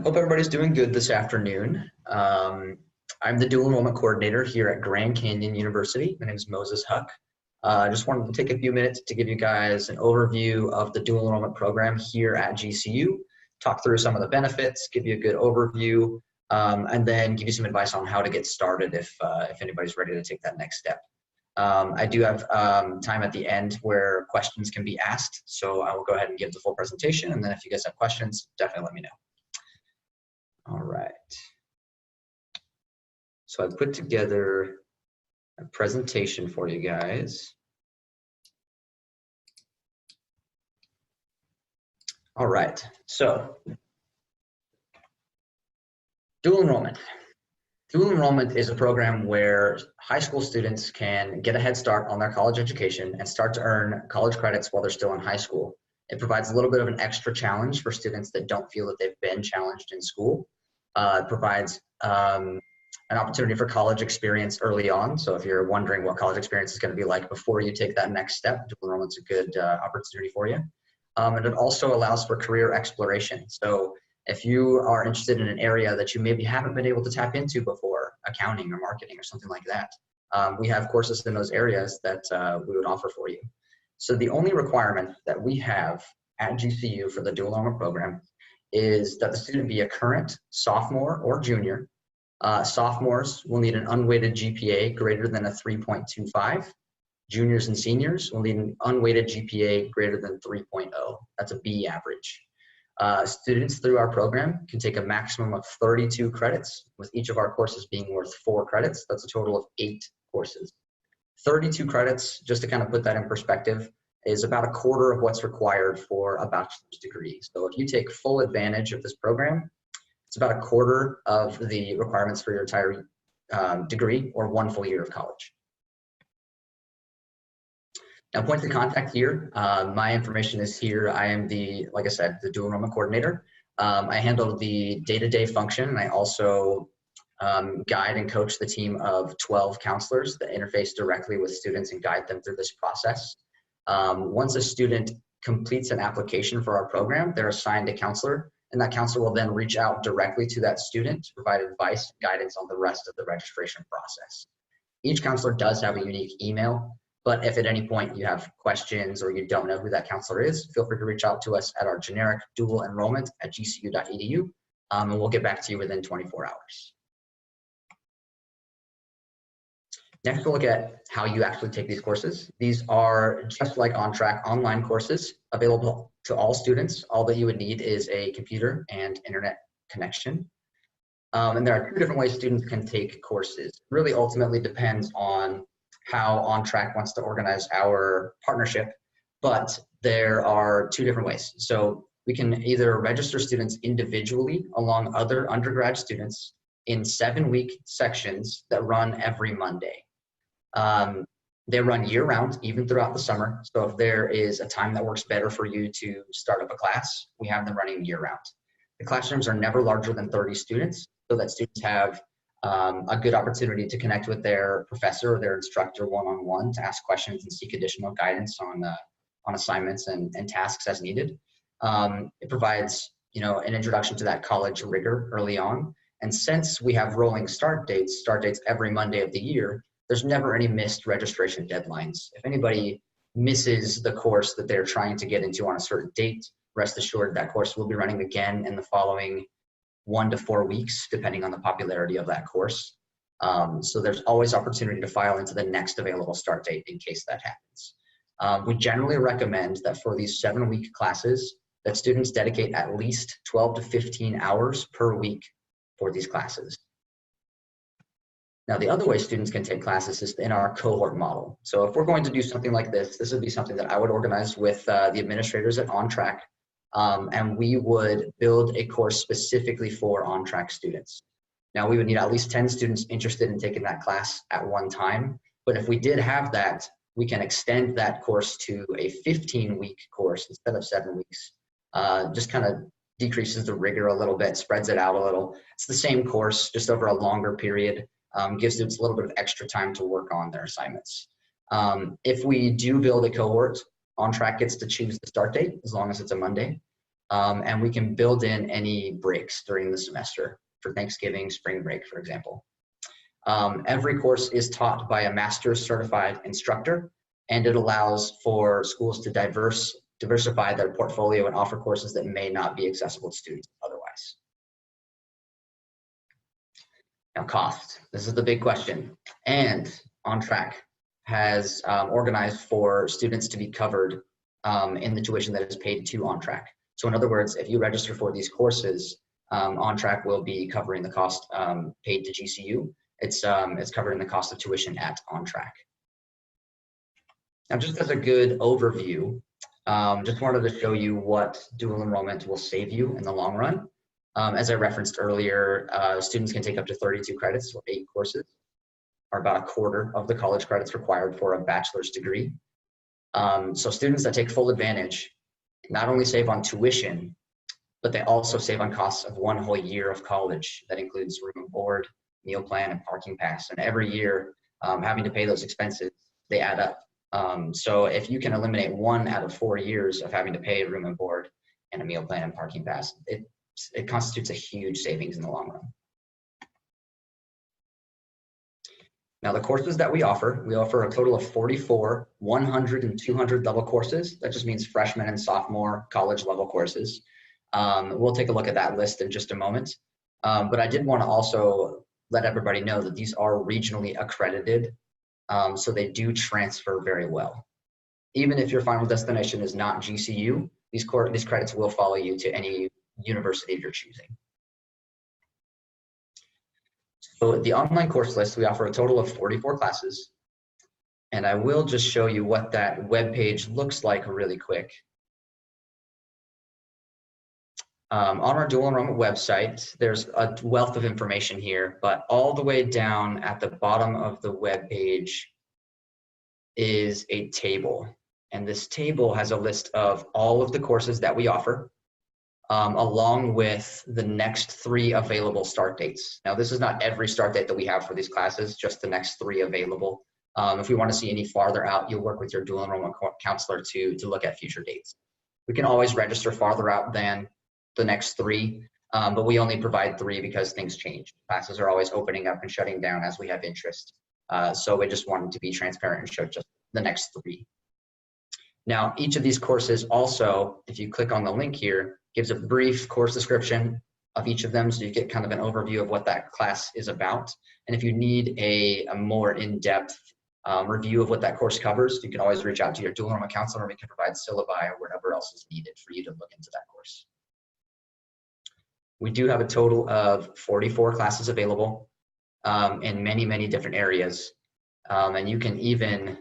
Hope everybody's doing good this afternoon. I'm the Dual Enrollment Coordinator here at Grand Canyon University. My name is Moses Huck. I just wanted to take a few minutes to give you guys an overview of the Dual Enrollment program here at GCU, talk through some of the benefits, give you a good overview, and then give you some advice on how to get started if anybody's ready to take that next step. I do have time at the end where questions can be asked, so I will go ahead and give the full presentation, and then if you guys have questions, definitely let me know. All right. So I put together a presentation for you guys. All right, so dual enrollment. Dual enrollment is a program where high school students can get a head start on their college education and start to earn college credits while they're still in high school. It provides a little bit of an extra challenge for students that don't feel that they've been challenged in school. It provides an opportunity for college experience early on. So if you're wondering what college experience is going to be like before you take that next step, dual enrollment's a good opportunity for you. And it also allows for career exploration. So if you are interested in an area that you maybe haven't been able to tap into before, accounting or marketing or something like that, we have courses in those areas that we would offer for you. So the only requirement that we have at GCU for the dual enrollment program is that the student be a current sophomore or junior. Sophomores will need an unweighted GPA greater than a 3.25. Juniors and seniors will need an unweighted GPA greater than 3.0. That's a B average. Students through our program can take a maximum of 32 credits, with each of our courses being worth 4 credits. That's a total of 8 courses. 32 credits, just to kind of put that in perspective, is about a quarter of what's required for a bachelor's degree. So if you take full advantage of this program, it's about a quarter of the requirements for your entire degree or 1 full year of college. Now, point of contact here, my information is here. I am like I said, the dual enrollment coordinator. I handle the day-to-day function, and I also guide and coach the team of 12 counselors that interface directly with students and guide them through this process. Once a student completes an application for our program, they're assigned a counselor, and that counselor will then reach out directly to that student to provide advice and guidance on the rest of the registration process. Each counselor does have a unique email, but if at any point you have questions or you don't know who that counselor is, feel free to reach out to us at our generic dualenrollment@gcu.edu, and we'll get back to you within 24 hours. Next, we'll look at how you actually take these courses. These are just like on-track online courses available to all students. All that you would need is a computer and internet connection. And there are 2 different ways students can take courses. Really ultimately depends on how On-Track wants to organize our partnership, but there are 2 different ways. So we can either register students individually along other undergrad students in 7-week sections that run every Monday. They run year-round, even throughout the summer. So if there is a time that works better for you to start up a class, we have them running year-round. The classrooms are never larger than 30 students, so that students have a good opportunity to connect with their professor or their instructor one-on-one to ask questions and seek additional guidance on assignments and tasks as needed. It provides, an introduction to that college rigor early on. And since we have rolling start dates every Monday of the year, there's never any missed registration deadlines. If anybody misses the course that they're trying to get into on a certain date, rest assured that course will be running again in the following 1 to 4 weeks, depending on the popularity of that course. So there's always opportunity to file into the next available start date in case that happens. We generally recommend that for these 7-week classes, that students dedicate at least 12 to 15 hours per week for these classes. Now, the other way students can take classes is in our cohort model. So if we're going to do something like this would be something that I would organize with the administrators at On-Track, and we would build a course specifically for On-Track students. Now, we would need at least 10 students interested in taking that class at one time, but if we did have that, we can extend that course to a 15-week course instead of 7 weeks. Just kind of decreases the rigor a little bit, spreads it out a little. It's the same course, just over a longer period. Gives students a little bit of extra time to work on their assignments. If we do build a cohort, On-Track gets to choose the start date as long as it's a Monday. And we can build in any breaks during the semester for Thanksgiving, spring break, for example. Every course is taught by a master's certified instructor, and it allows for schools to diversify their portfolio and offer courses that may not be accessible to students otherwise. Now, cost. This is the big question. And On Track has organized for students to be covered in the tuition that is paid to On Track. So in other words, if you register for these courses, On Track will be covering the cost paid to GCU. It's covering the cost of tuition at On Track. Now, just as a good overview, just wanted to show you what dual enrollment will save you in the long run. As I referenced earlier, students can take up to 32 credits or 8 courses, or about a quarter of the college credits required for a bachelor's degree. So students that take full advantage not only save on tuition, but they also save on costs of 1 whole year of college. That includes room and board, meal plan, and parking pass. And every year, having to pay those expenses, they add up. So if you can eliminate 1 out of 4 years of having to pay room and board and a meal plan and parking pass, it constitutes a huge savings in the long run. Now, the courses that we offer a total of 44 100 and 200 level courses. That just means freshman and sophomore college level courses. We'll take a look at that list in just a moment. But I did want to also let everybody know that these are regionally accredited, so they do transfer very well. Even if your final destination is not GCU, these credits will follow you to any university of your choosing. So the online course list, we offer a total of 44 classes, and I will just show you what that web page looks like really quick. On our dual enrollment website, there's a wealth of information here, but all the way down at the bottom of the web page is a table. And this table has a list of all of the courses that we offer, along with the next 3 available start dates. Now, this is not every start date that we have for these classes, just the next 3 available. If we want to see any farther out, you'll work with your dual enrollment counselor to look at future dates. We can always register farther out than the next 3, but we only provide 3 because things change. Classes are always opening up and shutting down as we have interest. So we just wanted to be transparent and show just the next 3. Now, each of these courses also, if you click on the link here, gives a brief course description of each of them, so you get kind of an overview of what that class is about. And if you need a more in-depth review of what that course covers, you can always reach out to your dual enrollment counselor, and we can provide syllabi or whatever else is needed for you to look into that course. We do have a total of 44 classes available in many, many different areas. And you can even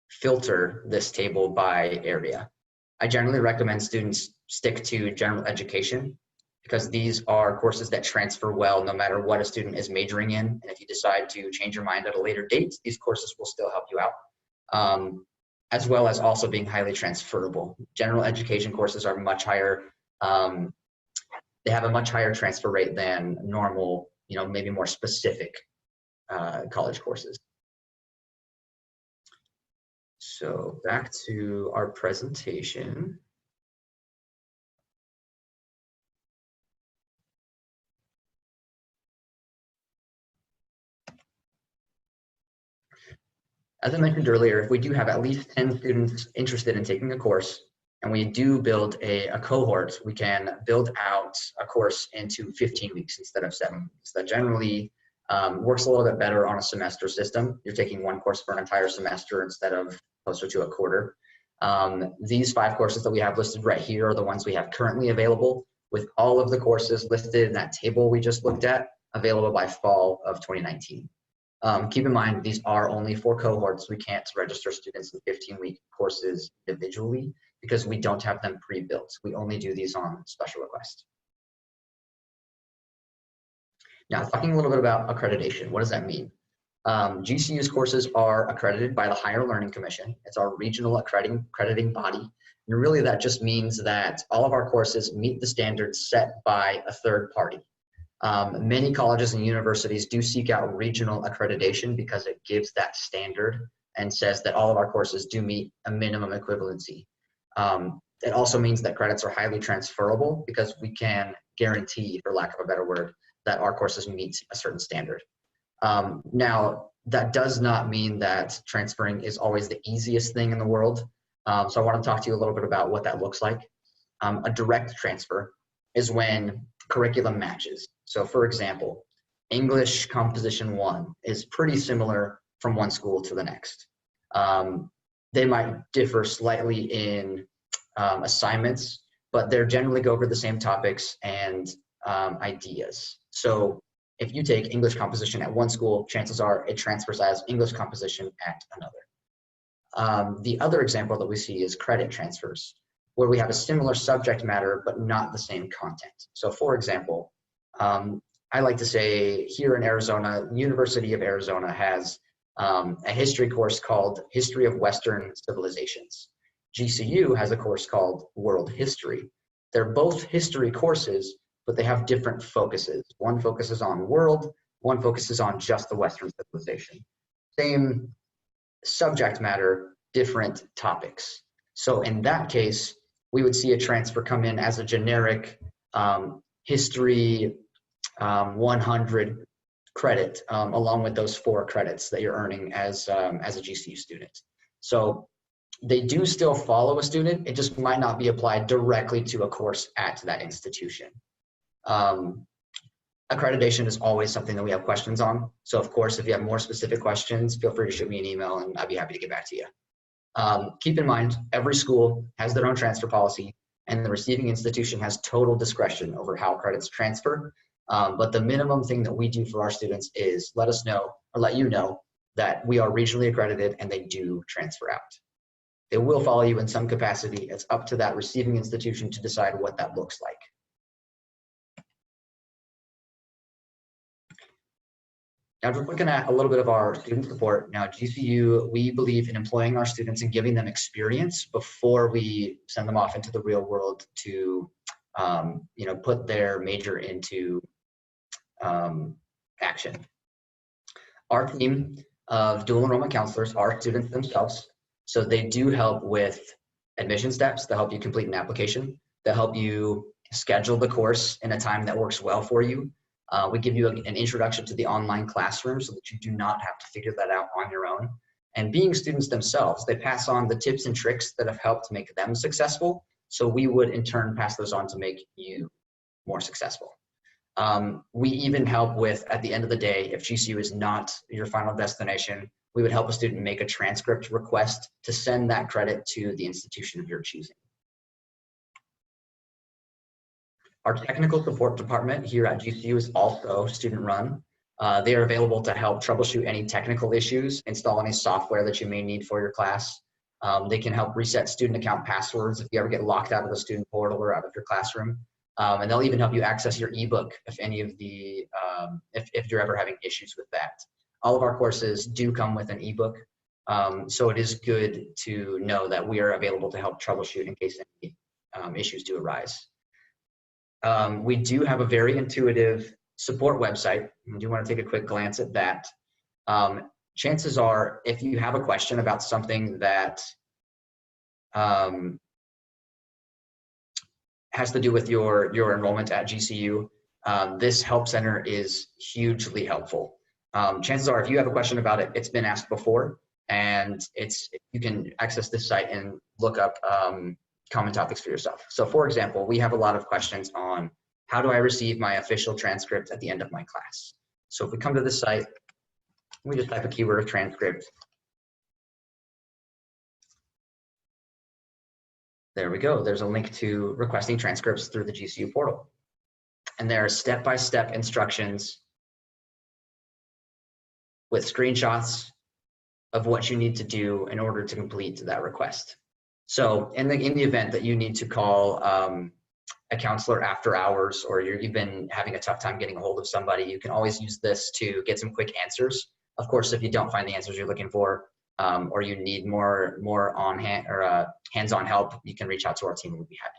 filter this table by area. I generally recommend students stick to general education because these are courses that transfer well no matter what a student is majoring in. And if you decide to change your mind at a later date, these courses will still help you out, as well as also being highly transferable. General education courses are much higher. They have a much higher transfer rate than normal, maybe more specific college courses. So back to our presentation. As I mentioned earlier, if we do have at least 10 students interested in taking a course, and we do build a cohort, we can build out a course into 15 weeks instead of 7 weeks. That generally works a little bit better on a semester system. You're taking 1 course for an entire semester instead of closer to a quarter. These 5 courses that we have listed right here are the ones we have currently available, with all of the courses listed in that table we just looked at, available by fall of 2019. Keep in mind, these are only for cohorts. We can't register students in 15-week courses individually because we don't have them pre-built. We only do these on special request. Now, talking a little bit about accreditation, what does that mean? GCU's courses are accredited by the Higher Learning Commission. It's our regional accrediting body. And really that just means that all of our courses meet the standards set by a third party. Many colleges and universities do seek out regional accreditation because it gives that standard and says that all of our courses do meet a minimum equivalency. It also means that credits are highly transferable because we can guarantee, for lack of a better word, that our courses meet a certain standard. Now, that does not mean that transferring is always the easiest thing in the world. So I want to talk to you a little bit about what that looks like. A direct transfer is when curriculum matches. So for example, English Composition 1 is pretty similar from one school to the next. They might differ slightly in assignments, but they're generally go over the same topics and ideas. So if you take English composition at one school, chances are it transfers as English composition at another. The other example that we see is credit transfers, where we have a similar subject matter, but not the same content. So for example, I like to say here in Arizona, University of Arizona has a history course called History of Western Civilizations. GCU has a course called World History. They're both history courses, but they have different focuses. One focuses on world, one focuses on just the Western civilization. Same subject matter, different topics. So in that case, we would see a transfer come in as a generic history 100 credit along with those 4 credits that you're earning as a GCU student. So they do still follow a student, it just might not be applied directly to a course at that institution. Accreditation is always something that we have questions on. So of course, if you have more specific questions, feel free to shoot me an email and I'd be happy to get back to you. Keep in mind, every school has their own transfer policy and the receiving institution has total discretion over how credits transfer. But the minimum thing that we do for our students is let us know or let you know that we are regionally accredited and they do transfer out. They will follow you in some capacity. It's up to that receiving institution to decide what that looks like. Now, just looking at a little bit of our student support. Now, at GCU, we believe in employing our students and giving them experience before we send them off into the real world to, put their major into action. Our team of dual enrollment counselors are students themselves. So they do help with admission steps. They'll help you complete an application. They'll help you schedule the course in a time that works well for you. We give you an introduction to the online classroom so that you do not have to figure that out on your own. And being students themselves, they pass on the tips and tricks that have helped make them successful. So we would in turn pass those on to make you more successful. We even help with, at the end of the day, if GCU is not your final destination, we would help a student make a transcript request to send that credit to the institution of your choosing. Our technical support department here at GCU is also student run. They are available to help troubleshoot any technical issues, install any software that you may need for your class. They can help reset student account passwords if you ever get locked out of the student portal or out of your classroom. And they'll even help you access your ebook if any of the, if you're ever having issues with that. All of our courses do come with an ebook. So it is good to know that we are available to help troubleshoot in case any issues do arise. We do have a very intuitive support website. I do want to take a quick glance at that. Chances are, if you have a question about something that has to do with your enrollment at GCU, this help center is hugely helpful. Chances are, if you have a question about it, it's been asked before, and you can access this site and look up common topics for yourself. So for example, we have a lot of questions on how do I receive my official transcript at the end of my class? So if we come to this site, we just type a keyword of transcript. There we go. There's a link to requesting transcripts through the GCU portal. And there are step-by-step instructions with screenshots of what you need to do in order to complete that request. So in the event that you need to call a counselor after hours, or you've been having a tough time getting a hold of somebody, you can always use this to get some quick answers. Of course, if you don't find the answers you're looking for, or you need more on hand or hands-on help, you can reach out to our team and we'd be happy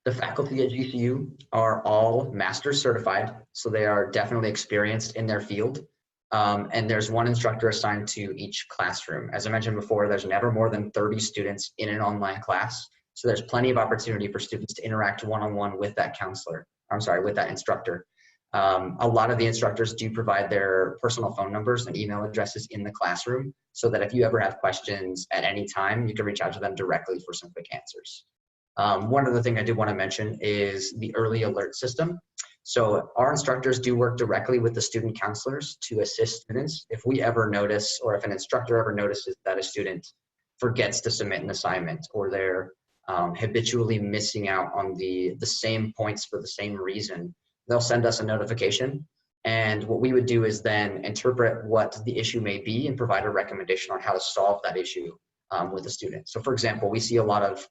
to. The faculty at GCU are all master's certified, so they are definitely experienced in their field. And there's one instructor assigned to each classroom. As I mentioned before, there's never more than 30 students in an online class. So there's plenty of opportunity for students to interact one-on-one with that counselor, with that instructor. A lot of the instructors do provide their personal phone numbers and email addresses in the classroom so that if you ever have questions at any time, you can reach out to them directly for some quick answers. One other thing I do want to mention is the early alert system. So our instructors do work directly with the student counselors to assist students. If we ever notice, or if an instructor ever notices that a student forgets to submit an assignment, or they're habitually missing out on the same points for the same reason, they'll send us a notification. And what we would do is then interpret what the issue may be and provide a recommendation on how to solve that issue with the student. So for example, we see a lot of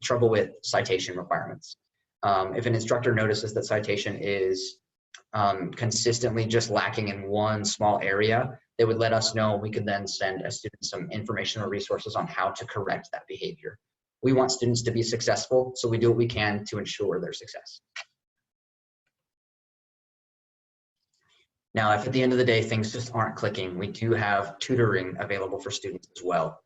trouble with citation requirements. If an instructor notices that citation is consistently just lacking in one small area, they would let us know. We could then send a student some information or resources on how to correct that behavior. We want students to be successful, so we do what we can to ensure their success. Now, if at the end of the day things just aren't clicking, we do have tutoring available for students as well.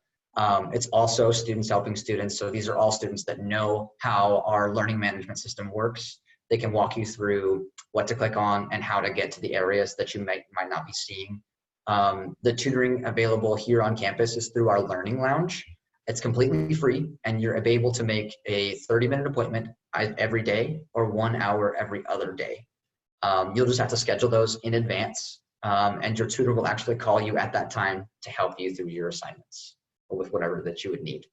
It's also students helping students. So these are all students that know how our learning management system works. They can walk you through what to click on and how to get to the areas that you might not be seeing. The tutoring available here on campus is through our Learning Lounge. It's completely free, and you're able to make a 30-minute appointment every day or 1 hour every other day. You'll just have to schedule those in advance, and your tutor will actually call you at that time to help you through your assignments or with whatever that you would need.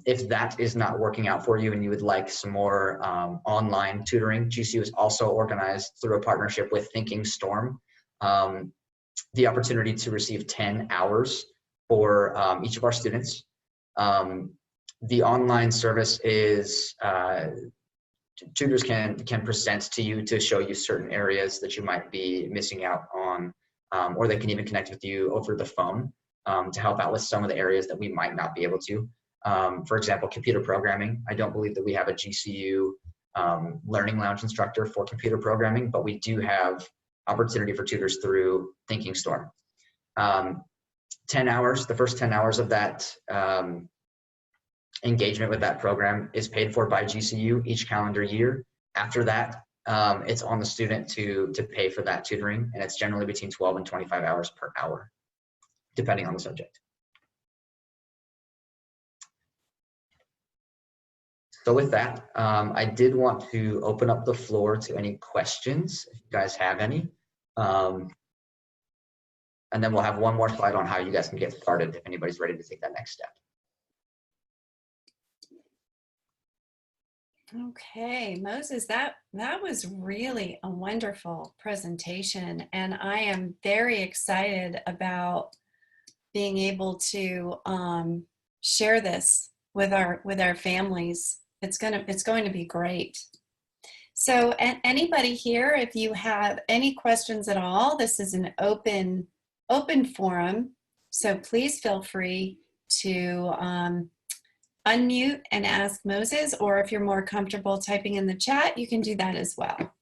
If that is not working out for you and you would like some more online tutoring, GCU is also organized through a partnership with Thinking Storm, the opportunity to receive 10 hours for each of our students. The online service is tutors can present to you to show you certain areas that you might be missing out on, or they can even connect with you over the phone to help out with some of the areas that we might not be able to. For example, computer programming. I don't believe that we have a GCU Learning Lounge instructor for computer programming, but we do have opportunity for tutors through Thinking Storm. 10 hours, the first 10 hours of that engagement with that program is paid for by GCU each calendar year. After that, it's on the student to pay for that tutoring, and it's generally between 12 and 25 hours per hour, depending on the subject. So with that, I did want to open up the floor to any questions, if you guys have any. And then we'll have one more slide on how you guys can get started if anybody's ready to take that next step. Okay, Moses, that was really a wonderful presentation, and I am very excited about being able to share this with our families. It's going to be great. So, and anybody here, if you have any questions at all, this is an open forum, so please feel free to unmute and ask Moses, or if you're more comfortable typing in the chat, you can do that as well.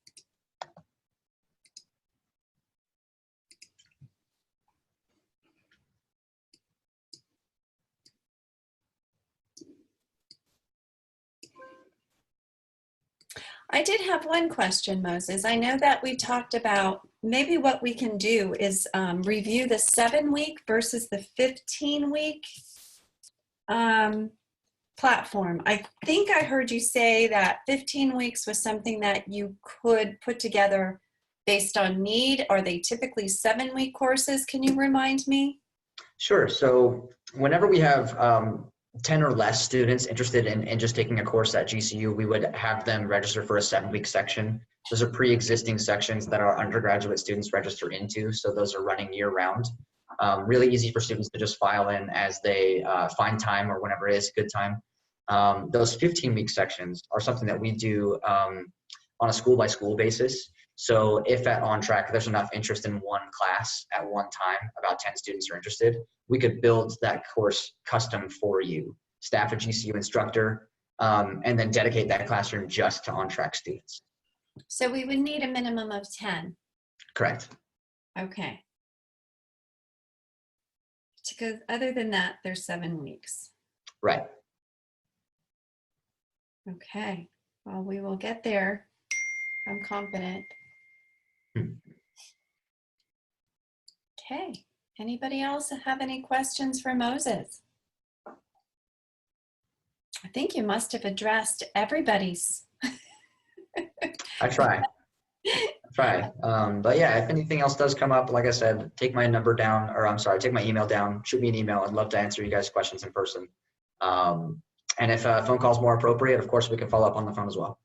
I did have one question, Moses. I know that we talked about maybe what we can do is review the 7-week versus the 15-week platform. I think I heard you say that 15 weeks was something that you could put together based on need. Are they typically 7-week courses? Can you remind me? Sure. So whenever we have 10 or less students interested in just taking a course at GCU, we would have them register for a 7-week section. Those are pre-existing sections that our undergraduate students register into. So those are running year round. Really easy for students to just file in as they find time or whenever it is a good time. Those 15-week sections are something that we do on a school-by-school basis. So if at On Track there's enough interest in one class at one time, about 10 students are interested, we could build that course custom for you. Staff a GCU instructor and then dedicate that classroom just to on-track students. So we would need a minimum of 10. Correct. Okay. Because other than that, there's 7 weeks. Right. Okay. Well, we will get there. I'm confident. Okay. Anybody else have any questions for Moses? I think you must have addressed everybody's. I try. But yeah, if anything else does come up, like I said, take my number down, or I'm sorry, take my email down, shoot me an email. I'd love to answer you guys' questions in person. And if a phone call is more appropriate, of course, we can follow up on the phone as well.